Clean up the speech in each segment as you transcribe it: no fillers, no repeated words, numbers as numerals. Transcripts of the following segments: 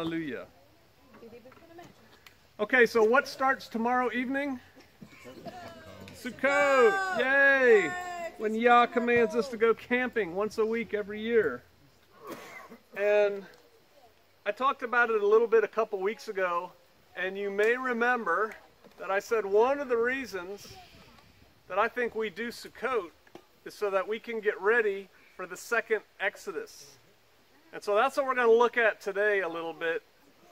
Hallelujah. Okay, so what starts tomorrow evening? Sukkot. Yay! When Yah commands us to go camping once a week every year. And I talked about it a little bit a couple weeks ago, and you may remember that I said one of the reasons that I think we do Sukkot is so that we can get ready for the second Exodus. And so that's what we're going to look at today a little bit,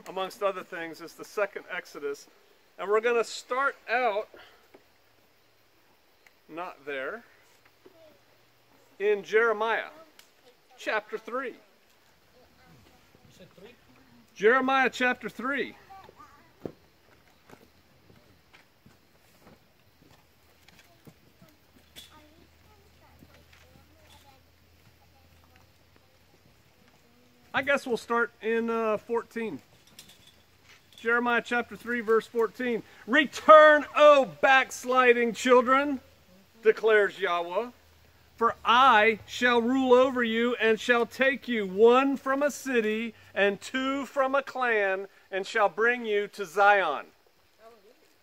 amongst other things, is the second Exodus. And we're going to start out, not there, in Jeremiah chapter 3. You said 3? Jeremiah chapter 3. I guess we'll start in 14. Jeremiah chapter 3, verse 14. Return, O backsliding children, declares Yahweh, for I shall rule over you and shall take you, one from a city and two from a clan, and shall bring you to Zion.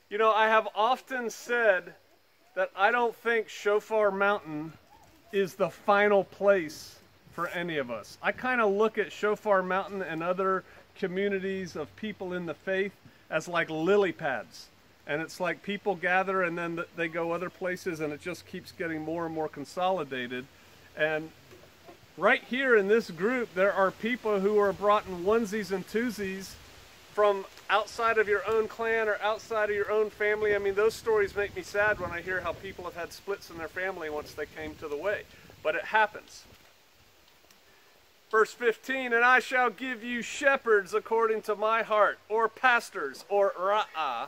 You know, I have often said that I don't think Shofar Mountain is the final place for any of us. I kind of look at Shofar Mountain and other communities of people in the faith as like lily pads. And it's like people gather and then they go other places, and it just keeps getting more and more consolidated. And right here in this group, there are people who are brought in onesies and twosies from outside of your own clan or outside of your own family. I mean, those stories make me sad when I hear how people have had splits in their family once they came to the way. But it happens. Verse 15, and I shall give you shepherds according to my heart, or pastors, or ra'ah,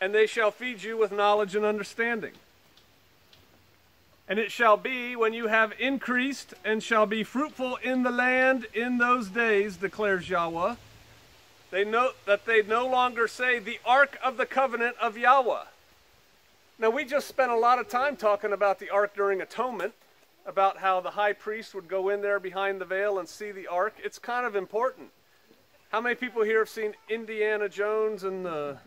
and they shall feed you with knowledge and understanding. And it shall be, when you have increased and shall be fruitful in the land in those days, declares Yahweh, they note that they no longer say the Ark of the Covenant of Yahweh. Now, we just spent a lot of time talking about the Ark during Atonement, about how the high priest would go in there behind the veil and see the Ark. It's kind of important. How many people here have seen Indiana Jones and the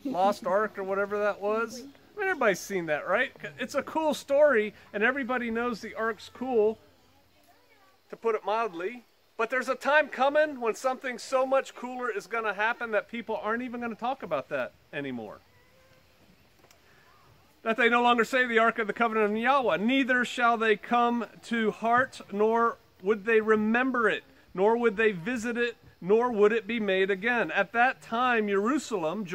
Lost Ark or whatever that was? I mean, everybody's seen that, right? It's a cool story, and everybody knows the Ark's cool, to put it mildly. But there's a time coming when something so much cooler is going to happen that people aren't even going to talk about that anymore. That they no longer say the Ark of the Covenant of Yahweh. Neither shall they come to heart, nor would they remember it, nor would they visit it, nor would it be made again. At that time, Jerusalem,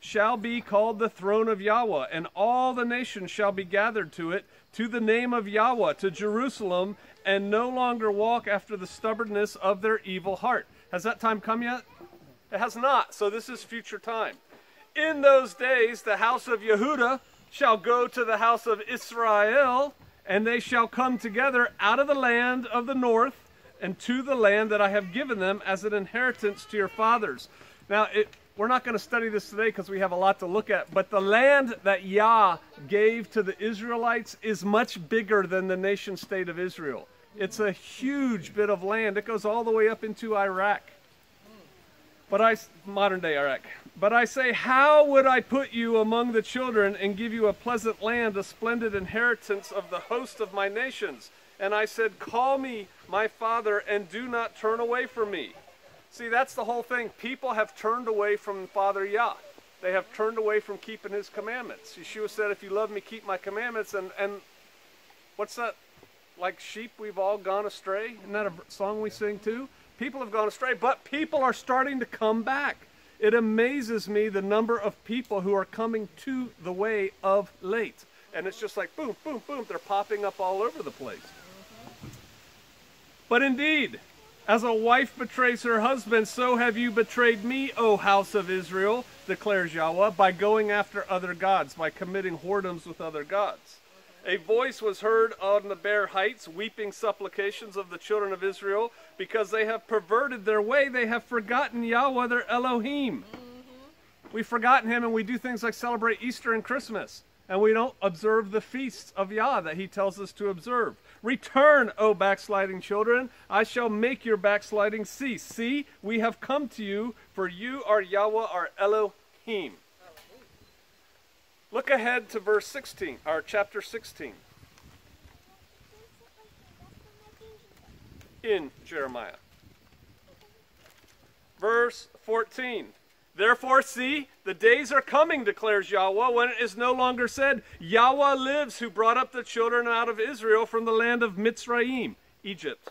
shall be called the throne of Yahweh, and all the nations shall be gathered to it, to the name of Yahweh, to Jerusalem, and no longer walk after the stubbornness of their evil heart. Has that time come yet? It has not, so this is future time. In those days, the house of Yehudah shall go to the house of Israel, and they shall come together out of the land of the north and to the land that I have given them as an inheritance to your fathers. Now, we're not going to study this today because we have a lot to look at, but the land that Yah gave to the Israelites is much bigger than the nation state of Israel. It's a huge bit of land. It goes all the way up into Iraq. Modern day Iraq. But I say, how would I put you among the children and give you a pleasant land, a splendid inheritance of the host of my nations? And I said, call me my father and do not turn away from me. See, that's the whole thing. People have turned away from Father Yah. They have turned away from keeping his commandments. Yeshua said, if you love me, keep my commandments. And what's that? Like sheep, we've all gone astray. Isn't that a song we sing too? People have gone astray, but people are starting to come back. It amazes me the number of people who are coming to the way of late. And it's just like boom, boom, boom. They're popping up all over the place. But indeed, as a wife betrays her husband, so have you betrayed me, O house of Israel, declares Yahweh, by going after other gods, by committing whoredoms with other gods. A voice was heard on the bare heights, weeping supplications of the children of Israel, because they have perverted their way. They have forgotten Yahweh, their Elohim. We've forgotten him, and we do things like celebrate Easter and Christmas. and we don't observe the feasts of Yah that he tells us to observe. Return, O backsliding children, I shall make your backsliding cease. See, we have come to you, for you are Yahweh our Elohim. Look ahead to verse 16, or chapter 16. In Jeremiah. Verse 14. Therefore, see, the days are coming, declares Yahweh, when it is no longer said, Yahweh lives, who brought up the children out of Israel from the land of Mitzrayim, Egypt.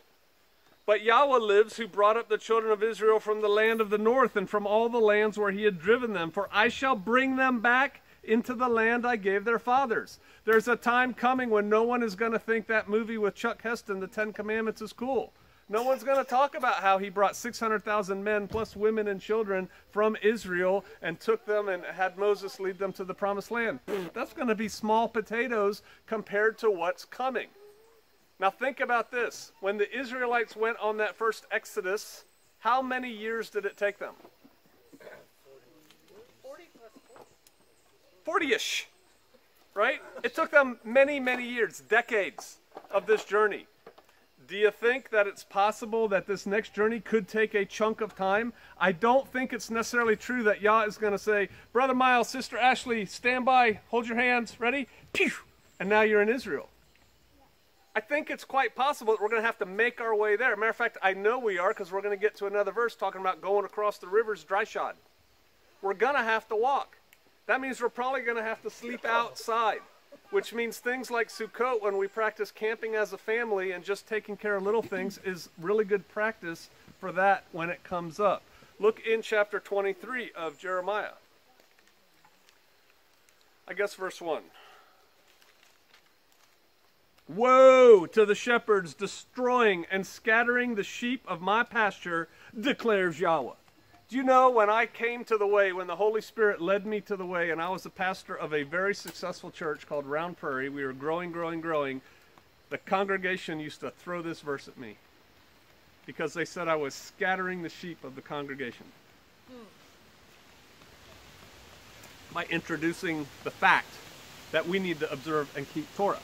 But Yahweh lives, who brought up the children of Israel from the land of the north and from all the lands where he had driven them. For I shall bring them back into the land I gave their fathers. There's a time coming when no one is going to think that movie with Chuck Heston, The 10 Commandments, is cool. No one's going to talk about how he brought 600,000 men plus women and children from Israel and took them and had Moses lead them to the promised land. That's going to be small potatoes compared to what's coming. Now think about this. When the Israelites went on that first Exodus, how many years did it take them? 40-ish, right? It took them many, many years, decades of this journey. Do you think that it's possible that this next journey could take a chunk of time? I don't think it's necessarily true that Yah is going to say, Brother Miles, Sister Ashley, stand by, hold your hands, ready? Pew! And now you're in Israel. I think it's quite possible that we're going to have to make our way there. Matter of fact, I know we are, because we're going to get to another verse talking about going across the rivers dry shod. We're going to have to walk. That means we're probably going to have to sleep outside. Which means things like Sukkot, when we practice camping as a family and just taking care of little things, is really good practice for that when it comes up. Look in chapter 23 of Jeremiah. I guess verse 1. Woe to the shepherds destroying and scattering the sheep of my pasture, declares Yahweh. Do you know, when I came to the way, when the Holy Spirit led me to the way, and I was a pastor of a very successful church called Round Prairie, we were growing, the congregation used to throw this verse at me because they said I was scattering the sheep of the congregation by introducing the fact that we need to observe and keep Torah.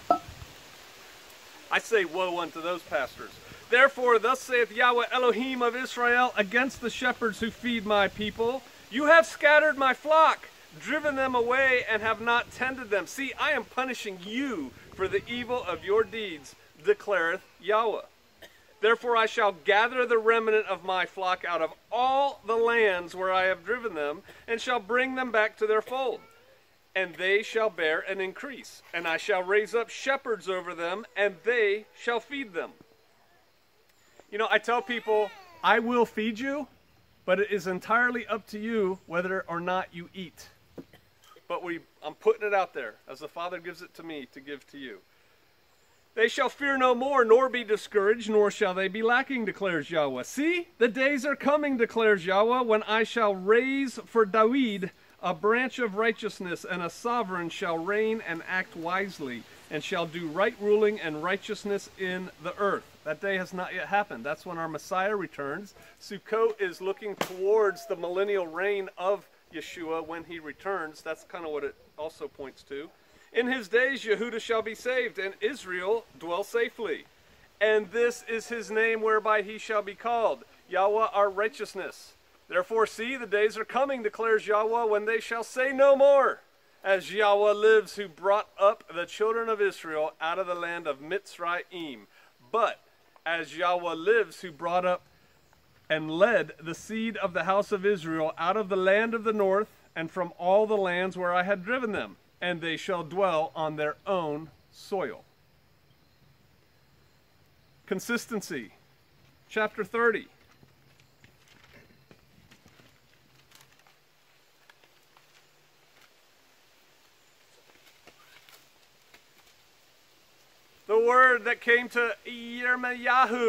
I say woe unto those pastors. Therefore, thus saith Yahweh Elohim of Israel against the shepherds who feed my people, you have scattered my flock, driven them away, and have not tended them. See, I am punishing you for the evil of your deeds, declareth Yahweh. Therefore I shall gather the remnant of my flock out of all the lands where I have driven them, and shall bring them back to their fold. And they shall bear an increase, and I shall raise up shepherds over them, and they shall feed them. You know, I tell people, I will feed you, but it is entirely up to you whether or not you eat. But I'm putting it out there, as the Father gives it to me to give to you. They shall fear no more, nor be discouraged, nor shall they be lacking, declares Yahweh. See, the days are coming, declares Yahweh, when I shall raise for David a branch of righteousness, and a sovereign shall reign and act wisely, and shall do right ruling and righteousness in the earth. That day has not yet happened. That's when our Messiah returns. Sukkot is looking towards the millennial reign of Yeshua when he returns. That's kind of what it also points to. In his days Yehudah shall be saved, and Israel dwell safely. And this is his name whereby he shall be called, Yahweh our righteousness. Therefore see, the days are coming, declares Yahweh, when they shall say no more, as Yahweh lives, who brought up the children of Israel out of the land of Mitzrayim. But as Yahweh lives, who brought up and led the seed of the house of Israel out of the land of the north, and from all the lands where I had driven them, and they shall dwell on their own soil. Consistency. Chapter 30. The word that came to Jeremiah,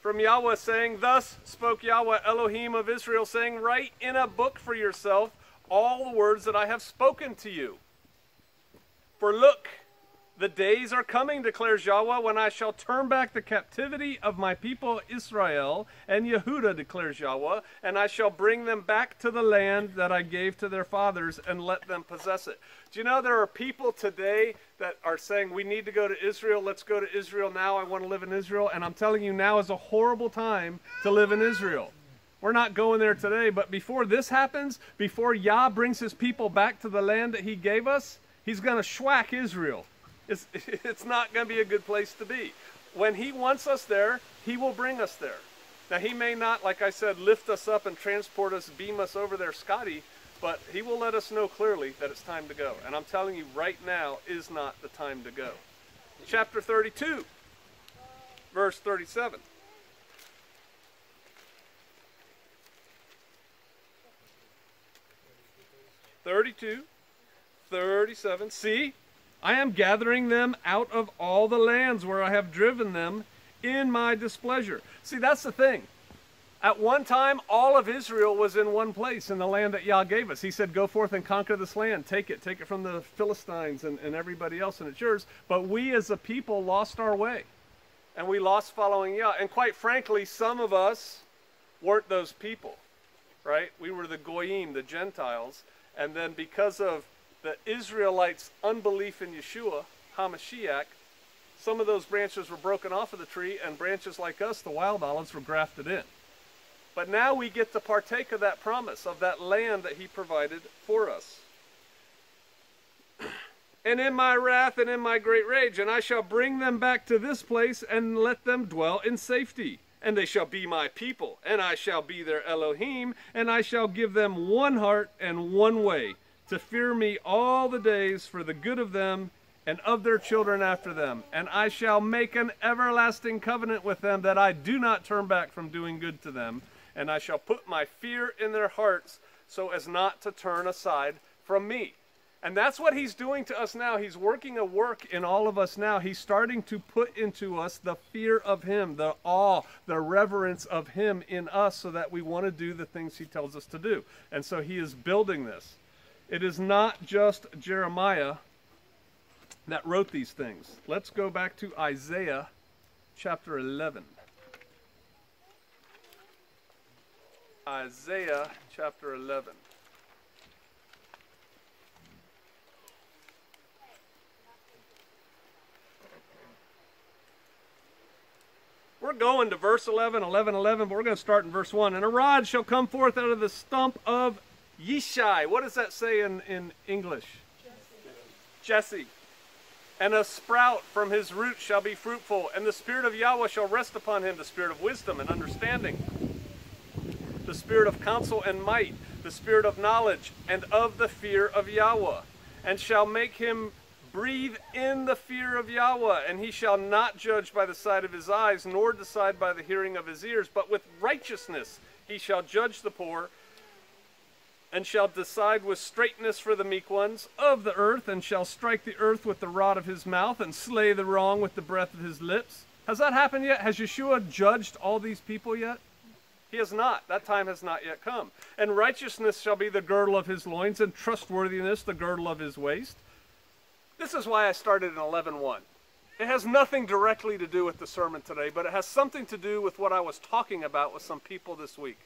from Yahweh, saying, Thus spoke Yahweh Elohim of Israel, saying, Write in a book for yourself all the words that I have spoken to you. For look, The days are coming, declares Yahweh, when I shall turn back the captivity of my people Israel and Yehudah, declares Yahweh, and I shall bring them back to the land that I gave to their fathers and let them possess it. Do you know there are people today that are saying we need to go to Israel, let's go to Israel now, I want to live in Israel, and I'm telling you now is a horrible time to live in Israel. We're not going there today, but before this happens, before Yah brings his people back to the land that he gave us, he's going to schwack Israel. It's not going to be a good place to be. When he wants us there, he will bring us there. Now, he may not, like I said, lift us up and transport us, beam us over there, Scotty, but he will let us know clearly that it's time to go. And I'm telling you, right now is not the time to go. Chapter 32, verse 37. See, I am gathering them out of all the lands where I have driven them in my displeasure. See, that's the thing. At one time, all of Israel was in one place in the land that Yah gave us. He said, go forth and conquer this land. Take it from the Philistines and everybody else, and it's yours. But we as a people lost our way. And we lost following Yah. And quite frankly, some of us weren't those people, right? We were the Goyim, the Gentiles. And then because of the Israelites' unbelief in Yeshua, HaMashiach, some of those branches were broken off of the tree, and branches like us, the wild olives, were grafted in. But now we get to partake of that promise, of that land that he provided for us. And in my wrath and in my great rage, and I shall bring them back to this place and let them dwell in safety. And they shall be my people, and I shall be their Elohim, and I shall give them one heart and one way, to fear me all the days for the good of them and of their children after them. And I shall make an everlasting covenant with them, that I do not turn back from doing good to them. And I shall put my fear in their hearts, so as not to turn aside from me. And that's what he's doing to us now. He's working a work in all of us now. He's starting to put into us the fear of him, the awe, the reverence of him in us, so that we want to do the things he tells us to do. And so he is building this. It is not just Jeremiah that wrote these things. Let's go back to Isaiah chapter 11. Isaiah chapter 11. We're going to verse 11, but we're going to start in verse 1. And a rod shall come forth out of the stump of Yishai. What does that say in English? Jesse. And a sprout from his root shall be fruitful, and the Spirit of Yahweh shall rest upon him, the Spirit of wisdom and understanding, the Spirit of counsel and might, the Spirit of knowledge and of the fear of Yahweh, and shall make him breathe in the fear of Yahweh, and he shall not judge by the sight of his eyes, nor decide by the hearing of his ears, but with righteousness he shall judge the poor, and shall decide with straightness for the meek ones of the earth, and shall strike the earth with the rod of his mouth, and slay the wrong with the breath of his lips. Has that happened yet? Has Yeshua judged all these people yet? He has not. That time has not yet come. And righteousness shall be the girdle of his loins, and trustworthiness the girdle of his waist. This is why I started in 11:1. It has nothing directly to do with the sermon today, but it has something to do with what I was talking about with some people this week.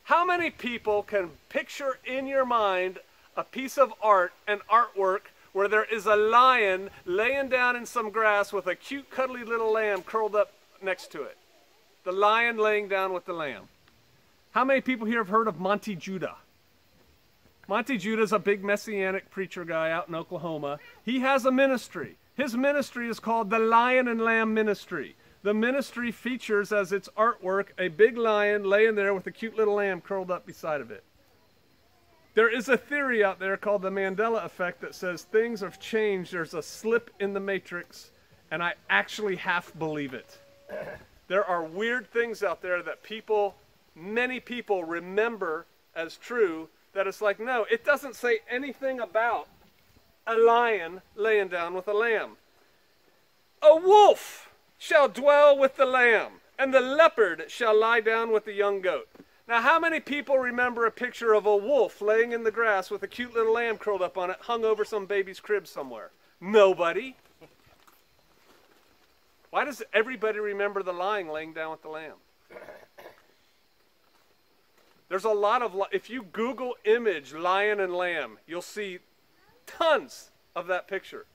How many people can picture in your mind a piece of art, an artwork, where there is a lion laying down in some grass with a cute, cuddly little lamb curled up next to it? The lion laying down with the lamb. How many people here have heard of Monty Judah? Monty Judah is a big Messianic preacher guy out in Oklahoma. He has a ministry. His ministry is called the Lion and Lamb Ministry. The ministry features as its artwork a big lion laying there with a cute little lamb curled up beside of it. There is a theory out there called the Mandela effect that says things have changed. There's a slip in the matrix, and I actually half believe it. There are weird things out there that many people remember as true, that it's like, no, it doesn't say anything about a lion laying down with a lamb. A wolf shall dwell with the lamb, and the leopard shall lie down with the young goat. Now, how many people remember a picture of a wolf laying in the grass with a cute little lamb curled up on it, hung over some baby's crib somewhere? Nobody. Why does everybody remember the lion laying down with the lamb? There's a lot of, if you Google image lion and lamb, you'll see tons of that picture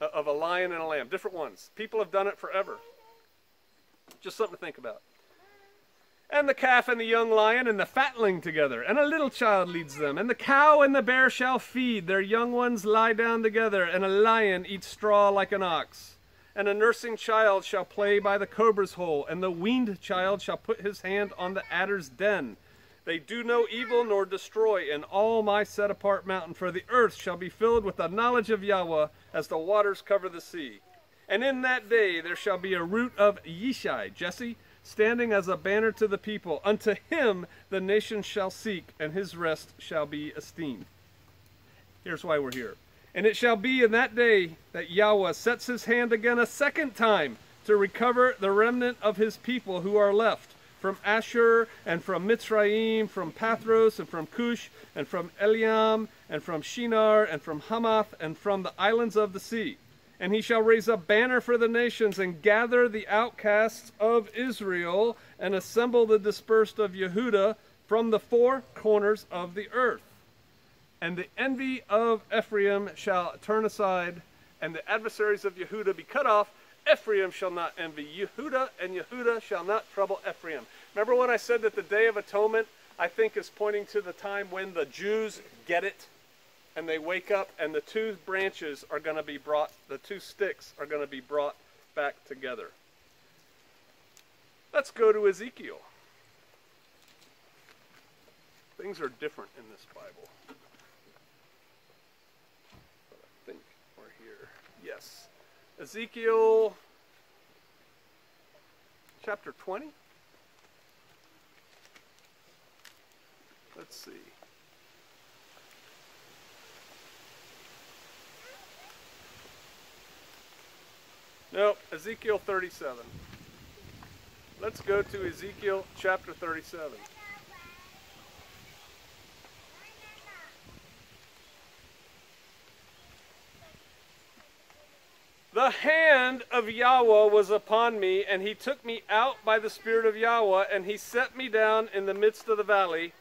of a lion and a lamb, different ones. People have done it forever. Just something to think about. And the calf and the young lion and the fatling together, and a little child leads them. And the cow and the bear shall feed, their young ones lie down together, and a lion eats straw like an ox. And a nursing child shall play by the cobra's hole, and the weaned child shall put his hand on the adder's den. They do no evil nor destroy in all my set-apart mountain, for the earth shall be filled with the knowledge of Yahweh as the waters cover the sea. And in that day there shall be a root of Yishai, Jesse, standing as a banner to the people. Unto him the nations shall seek, and his rest shall be esteemed. Here's why we're here. And it shall be in that day that Yahweh sets his hand again a second time to recover the remnant of his people who are left, from Ashur, and from Mitzrayim, from Pathros, and from Cush, and from Eliam, and from Shinar, and from Hamath, and from the islands of the sea. And he shall raise a banner for the nations, and gather the outcasts of Israel, and assemble the dispersed of Yehudah from the four corners of the earth. And the envy of Ephraim shall turn aside, and the adversaries of Yehudah be cut off. Ephraim shall not envy Yehudah, and Yehudah shall not trouble Ephraim. Remember when I said that the Day of Atonement, I think, is pointing to the time when the Jews get it, and they wake up, and the two branches are going to be brought, the two sticks are going to be brought back together. Let's go to Ezekiel. Things are different in this Bible. But I think we're here. Yes. Ezekiel chapter 20. Let's see. Nope, Ezekiel 37. Let's go to Ezekiel chapter 37. The hand of Yahweh was upon me, and he took me out by the Spirit of Yahweh, and he set me down in the midst of the valley,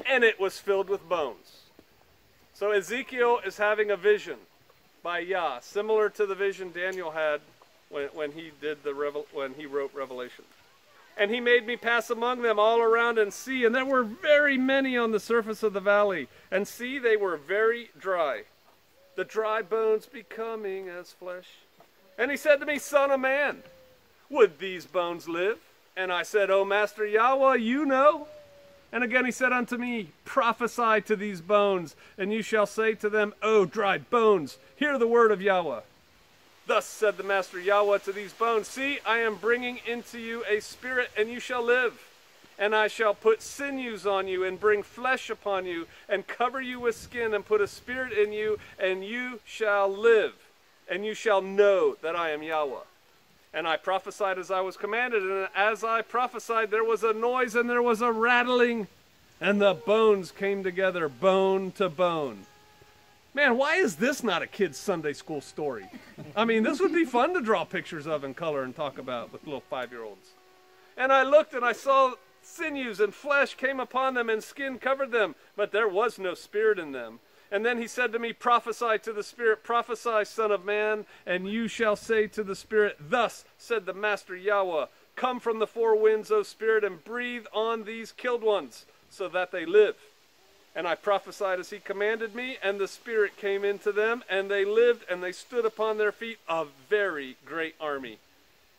and it was filled with bones. So Ezekiel is having a vision by Yah, similar to the vision Daniel had when he wrote Revelation. And he made me pass among them all around and see, and there were very many on the surface of the valley, and see, they were very dry, the dry bones becoming as flesh. And he said to me, Son of man, would these bones live? And I said, O Master Yahweh, you know. And again he said unto me, Prophesy to these bones, and you shall say to them, O dry bones, hear the word of Yahweh. Thus said the Master Yahweh to these bones, See, I am bringing into you a spirit, and you shall live. And I shall put sinews on you, and bring flesh upon you, and cover you with skin, and put a spirit in you, and you shall live. And you shall know that I am Yahweh. And I prophesied as I was commanded, and as I prophesied there was a noise and there was a rattling, and the bones came together, bone to bone. Man, why is this not a kid's Sunday school story? I mean, this would be fun to draw pictures of in color and talk about with little 5-year-olds. And I looked and I saw sinews and flesh came upon them, and skin covered them, but there was no spirit in them. And then he said to me, Prophesy to the Spirit, prophesy, Son of man, and you shall say to the Spirit, Thus said the Master Yahweh, Come from the four winds, O Spirit, and breathe on these killed ones, so that they live. And I prophesied as he commanded me, and the Spirit came into them, and they lived, and they stood upon their feet, a very great army.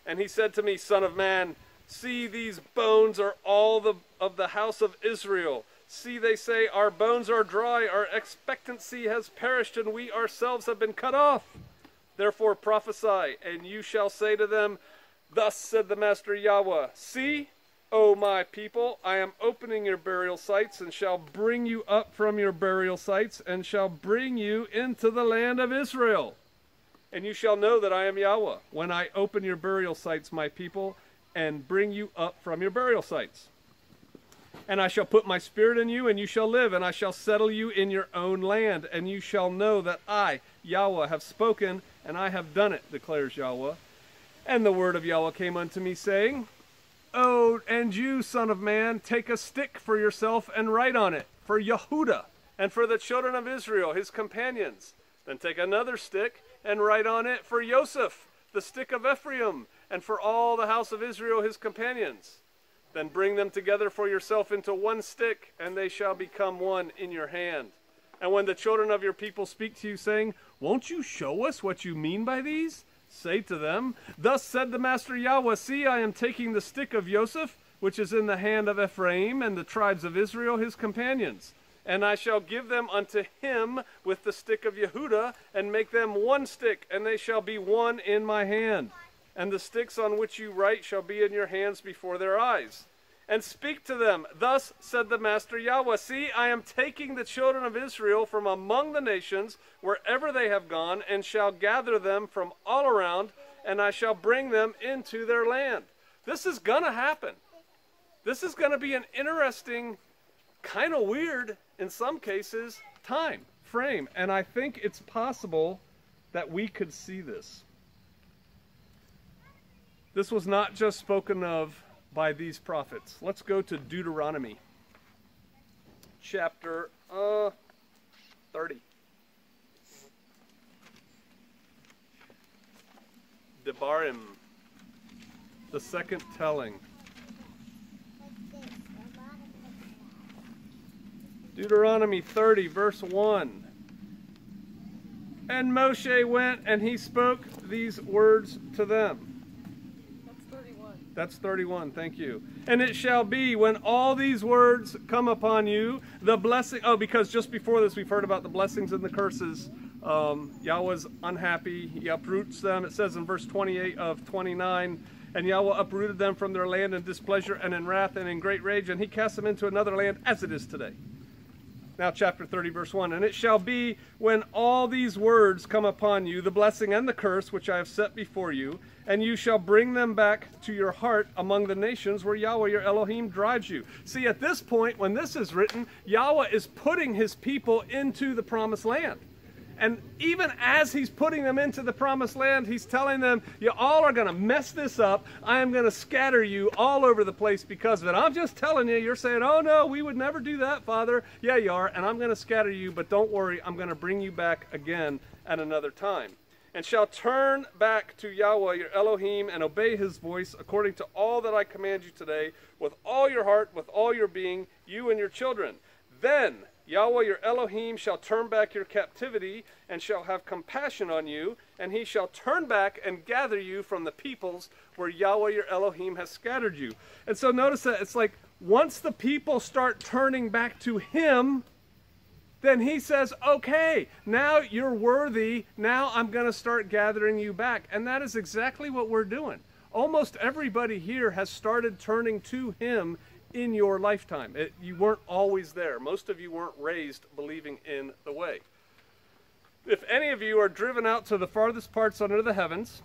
And he said to me, Son of man, see, these bones are all of the house of Israel. See, they say, our bones are dry, our expectancy has perished, and we ourselves have been cut off. Therefore prophesy, and you shall say to them, Thus said the Master Yahweh, See, O my people, I am opening your burial sites, and shall bring you up from your burial sites, and shall bring you into the land of Israel. And you shall know that I am Yahweh, when I open your burial sites, my people, and bring you up from your burial sites. And I shall put my spirit in you, and you shall live, and I shall settle you in your own land, and you shall know that I, Yahweh, have spoken, and I have done it, declares Yahweh. And the word of Yahweh came unto me, saying, Oh, and you, son of man, take a stick for yourself and write on it, for Yehudah, and for the children of Israel, his companions. Then take another stick and write on it for Joseph, the stick of Ephraim, and for all the house of Israel, his companions. Then bring them together for yourself into one stick, and they shall become one in your hand. And when the children of your people speak to you, saying, Won't you show us what you mean by these? Say to them, Thus said the Master Yahweh, See, I am taking the stick of Joseph, which is in the hand of Ephraim, and the tribes of Israel, his companions. And I shall give them unto him with the stick of Yehudah, and make them one stick, and they shall be one in my hand. And the sticks on which you write shall be in your hands before their eyes. And speak to them, Thus said the Master Yahweh, See, I am taking the children of Israel from among the nations, wherever they have gone, and shall gather them from all around, and I shall bring them into their land. This is going to happen. This is going to be an interesting, kind of weird, in some cases, time frame. And I think it's possible that we could see this. This was not just spoken of by these prophets. Let's go to Deuteronomy chapter 30. Debarim, the second telling. Deuteronomy 30, verse 1. And Moshe went and he spoke these words to them. That's 31, thank you. And it shall be when all these words come upon you, the blessing, because just before this we've heard about the blessings and the curses. Yahweh's unhappy, he uproots them. It says in verse 28 of 29, and Yahweh uprooted them from their land in displeasure and in wrath and in great rage, and he cast them into another land as it is today. Now chapter 30, verse 1. And it shall be when all these words come upon you, the blessing and the curse which I have set before you, and you shall bring them back to your heart among the nations where Yahweh your Elohim drives you. See, at this point, when this is written, Yahweh is putting his people into the promised land. And even as he's putting them into the promised land, he's telling them, you all are going to mess this up. I am going to scatter you all over the place because of it. I'm just telling you, you're saying, oh no, we would never do that, Father. Yeah, you are, and I'm going to scatter you, but don't worry, I'm going to bring you back again at another time. And shall turn back to Yahweh your Elohim and obey his voice according to all that I command you today, with all your heart, with all your being, you and your children. Then Yahweh your Elohim shall turn back your captivity and shall have compassion on you, and he shall turn back and gather you from the peoples where Yahweh your Elohim has scattered you. And so notice that it's like once the people start turning back to him, then he says, okay, now you're worthy. Now I'm going to start gathering you back. And that is exactly what we're doing. Almost everybody here has started turning to him in your lifetime. You weren't always there. Most of you weren't raised believing in the way. If any of you are driven out to the farthest parts under the heavens,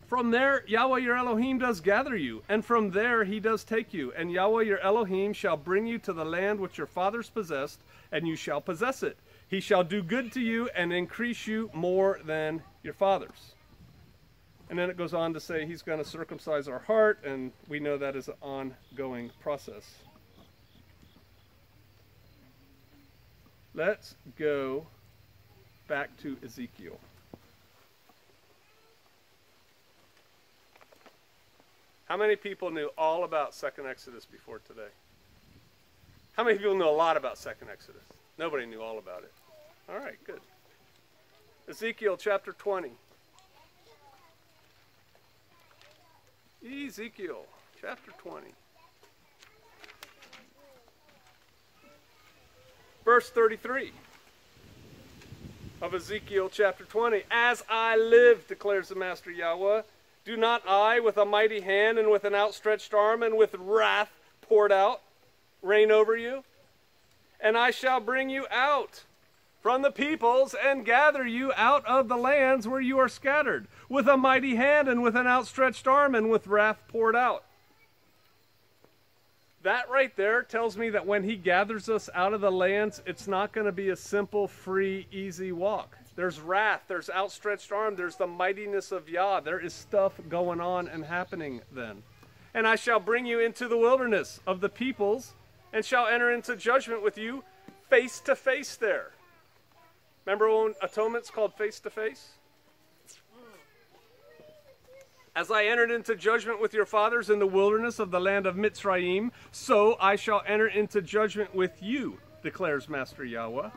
from there Yahweh your Elohim does gather you, and from there he does take you. And Yahweh your Elohim shall bring you to the land which your fathers possessed, and you shall possess it. He shall do good to you and increase you more than your fathers. And then it goes on to say he's going to circumcise our heart, and we know that is an ongoing process. Let's go back to Ezekiel. How many people knew all about 2nd Exodus before today? How many people know a lot about 2nd Exodus? Nobody knew all about it. All right, good. Ezekiel chapter 20. Ezekiel chapter 20. Verse 33 of Ezekiel chapter 20. As I live, declares the Master Yahweh, do not I, with a mighty hand and with an outstretched arm and with wrath poured out, reign over you? And I shall bring you out from the peoples and gather you out of the lands where you are scattered, with a mighty hand and with an outstretched arm and with wrath poured out. That right there tells me that when he gathers us out of the lands, it's not going to be a simple, free, easy walk. There's wrath, there's outstretched arm, there's the mightiness of Yah. There is stuff going on and happening then. And I shall bring you into the wilderness of the peoples, and shall enter into judgment with you face to face there. Remember when atonement's called face to face? As I entered into judgment with your fathers in the wilderness of the land of Mitzrayim, so I shall enter into judgment with you, declares Master Yahweh.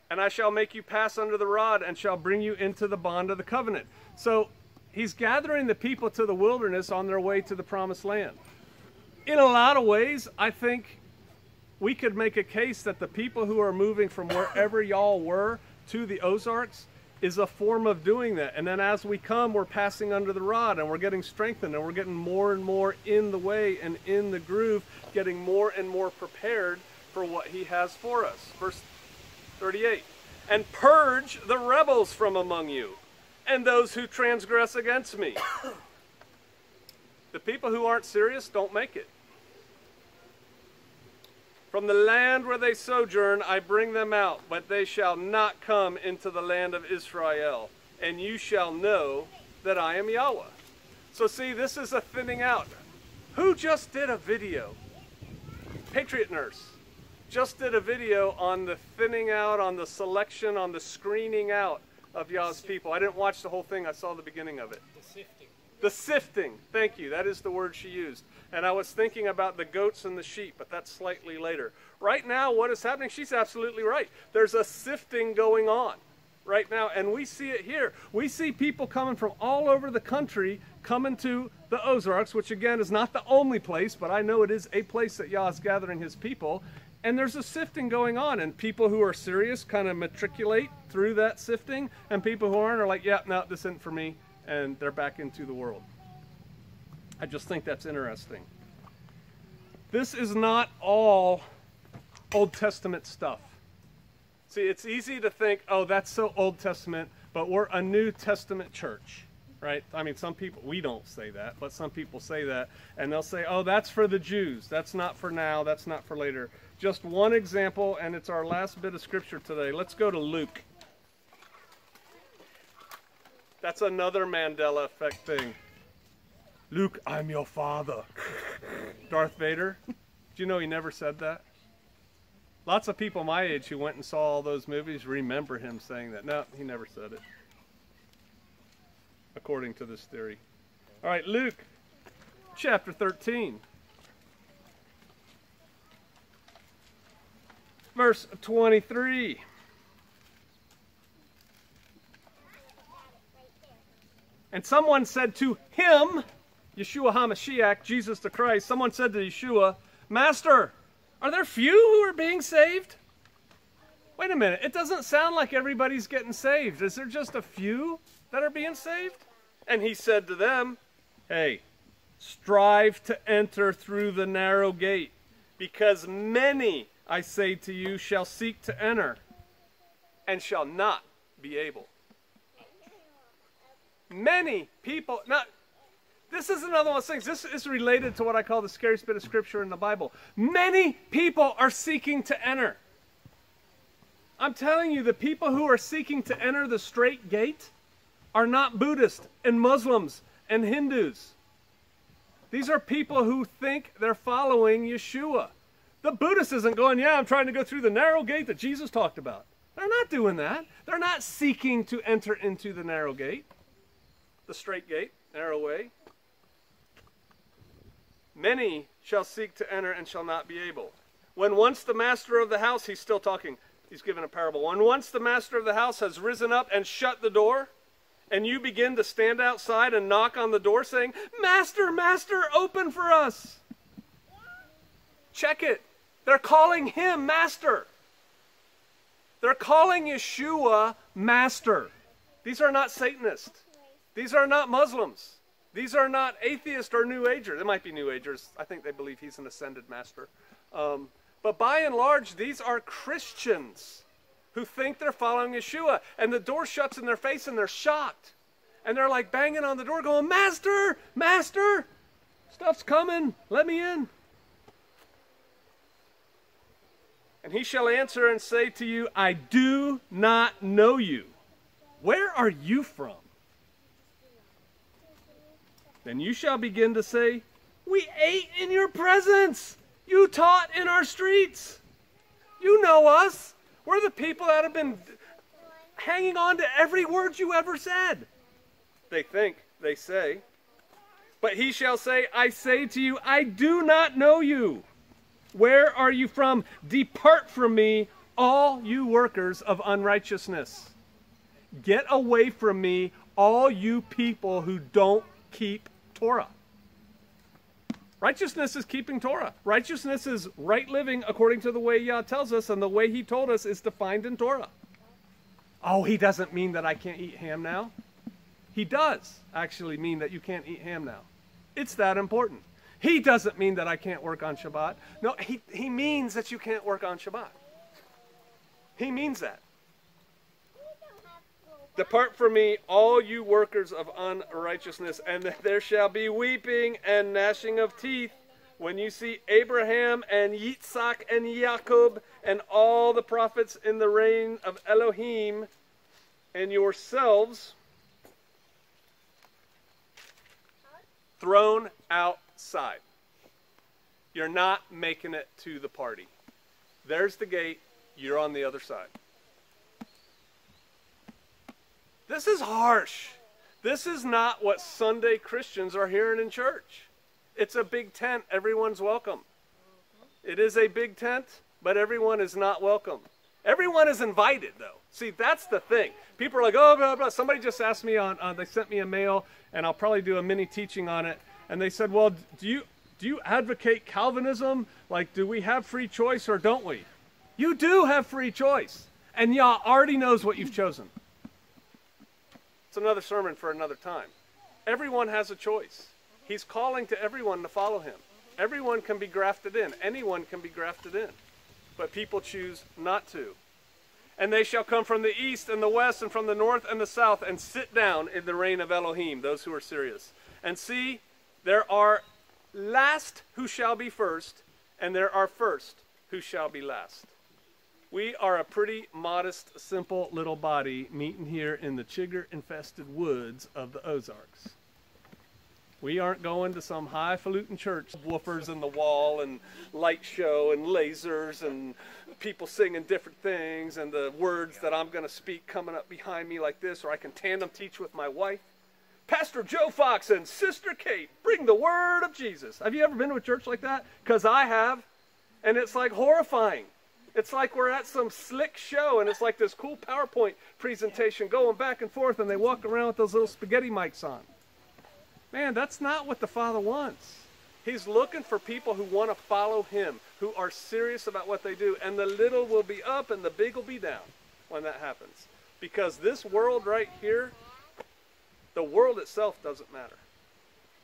And I shall make you pass under the rod, and shall bring you into the bond of the covenant. So he's gathering the people to the wilderness on their way to the promised land. In a lot of ways, I think we could make a case that the people who are moving from wherever y'all were to the Ozarks is a form of doing that. And then as we come, we're passing under the rod, and we're getting strengthened, and we're getting more and more in the way and in the groove, getting more and more prepared for what he has for us. Verse 38, and purge the rebels from among you, and those who transgress against me. The people who aren't serious don't make it. From the land where they sojourn, I bring them out, but they shall not come into the land of Israel, and you shall know that I am Yahweh. So see, this is a thinning out. Who just did a video? Patriot Nurse just did a video on the thinning out, on the selection, on the screening out of Yah's people. I didn't watch the whole thing. I saw the beginning of it. The sifting. The sifting. Thank you. That is the word she used. And I was thinking about the goats and the sheep, but that's slightly later. Right now, what is happening, she's absolutely right. There's a sifting going on right now, and we see it here. We see people coming from all over the country coming to the Ozarks, which again is not the only place, but I know it is a place that Yah is gathering his people. And there's a sifting going on, and people who are serious kind of matriculate through that sifting, and people who aren't are like, yeah, no, this isn't for me, and they're back into the world. I just think that's interesting. This is not all Old Testament stuff. See, it's easy to think, oh, that's so Old Testament, but we're a New Testament church, right? I mean, some people, we don't say that, but some people say that, and they'll say, oh, that's for the Jews. That's not for now. That's not for later. Just one example, and it's our last bit of scripture today. Let's go to Luke. That's another Mandela effect thing. Luke, I'm your father. Darth Vader. Do you know he never said that? Lots of people my age who went and saw all those movies remember him saying that. No, he never said it. According to this theory. All right, Luke chapter 13. Verse 23. And someone said to him, Yeshua HaMashiach, Jesus the Christ, someone said to Yeshua, Master, are there few who are being saved? Wait a minute, it doesn't sound like everybody's getting saved. Is there just a few that are being saved? And he said to them, hey, strive to enter through the narrow gate, because many, I say to you, shall seek to enter, and shall not be able. Many people, not. This is another one of those things. This is related to what I call the scariest bit of scripture in the Bible. Many people are seeking to enter. I'm telling you, the people who are seeking to enter the straight gate are not Buddhists and Muslims and Hindus. These are people who think they're following Yeshua. The Buddhist isn't going, yeah, I'm trying to go through the narrow gate that Jesus talked about. They're not doing that. They're not seeking to enter into the narrow gate, the straight gate, narrow way. Many shall seek to enter and shall not be able. When once the master of the house, he's still talking, he's given a parable. When once the master of the house has risen up and shut the door, and you begin to stand outside and knock on the door saying, Master, Master, open for us. Check it. They're calling him Master. They're calling Yeshua Master. These are not Satanists. These are not Muslims. These are not atheists or New Agers. They might be New Agers. I think they believe he's an ascended master. But by and large, these are Christians who think they're following Yeshua. And the door shuts in their face and they're shocked. And they're like banging on the door going, Master, Master, stuff's coming. Let me in. And he shall answer and say to you, I do not know you. Where are you from? Then you shall begin to say, we ate in your presence. You taught in our streets. You know us. We're the people that have been hanging on to every word you ever said. They think, they say. But he shall say, I say to you, I do not know you. Where are you from? Depart from me, all you workers of unrighteousness. Get away from me, all you people who don't keep Torah. Righteousness is keeping Torah. Righteousness is right living according to the way Yah tells us, and the way he told us is defined in Torah. Oh, he doesn't mean that I can't eat ham now. He does actually mean that you can't eat ham now. It's that important. He doesn't mean that I can't work on Shabbat. No, he means that you can't work on Shabbat. He means that. Depart from me, all you workers of unrighteousness, and there shall be weeping and gnashing of teeth when you see Abraham and Yitzhak and Jacob and all the prophets in the reign of Elohim, and yourselves thrown outside. You're not making it to the party. There's the gate. You're on the other side. This is harsh. This is not what Sunday Christians are hearing in church. It's a big tent. Everyone's welcome. It is a big tent, but everyone is not welcome. Everyone is invited, though. See, that's the thing. People are like, oh, blah, blah. Somebody just asked me they sent me a mail, and I'll probably do a mini teaching on it. And they said, well, do you advocate Calvinism? Like, do we have free choice or don't we? You do have free choice. And Yah already knows what you've chosen. It's another sermon for another time. Everyone has a choice. He's calling to everyone to follow him. Everyone can be grafted in. Anyone can be grafted in. But people choose not to. And they shall come from the east and the west and from the north and the south and sit down in the reign of Elohim, those who are serious. And see, there are last who shall be first, and there are first who shall be last. We are a pretty modest, simple little body meeting here in the chigger-infested woods of the Ozarks. We aren't going to some highfalutin church, woofers in the wall and light show and lasers and people singing different things and the words that I'm going to speak coming up behind me like this, or I can tandem teach with my wife. Pastor Joe Fox and Sister Kate bring the word of Jesus. Have you ever been to a church like that? Because I have, and it's like horrifying. It's like we're at some slick show, and it's like this cool PowerPoint presentation going back and forth, and they walk around with those little spaghetti mics on. Man, that's not what the Father wants. He's looking for people who want to follow him, who are serious about what they do, and the little will be up and the big will be down when that happens. Because this world right here, the world itself doesn't matter.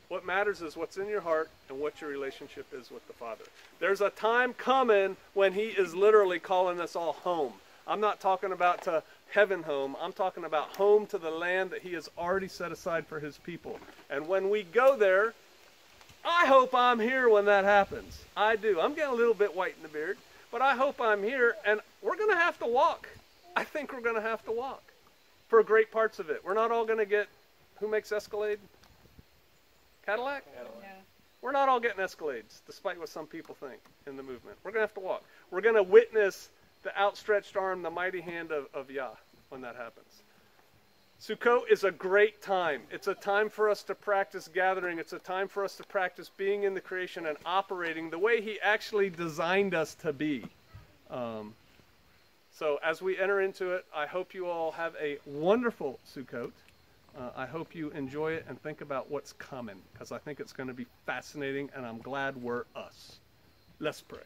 What matters is what's in your heart and what your relationship is with the Father. There's a time coming when he is literally calling us all home. I'm not talking about to heaven home. I'm talking about home to the land that he has already set aside for his people. And when we go there, I hope I'm here when that happens. I do. I'm getting a little bit white in the beard, but I hope I'm here, and we're going to have to walk. I think we're going to have to walk for great parts of it. We're not all going to get, who makes Escalade? Cadillac? Yeah. We're not all getting Escalades, despite what some people think in the movement. We're going to have to walk. We're going to witness the outstretched arm, the mighty hand of Yah when that happens. Sukkot is a great time. It's a time for us to practice gathering. It's a time for us to practice being in the creation and operating the way he actually designed us to be. So as we enter into it, I hope you all have a wonderful Sukkot. I hope you enjoy it and think about what's coming, because I think it's going to be fascinating, and I'm glad we're us. Let's pray.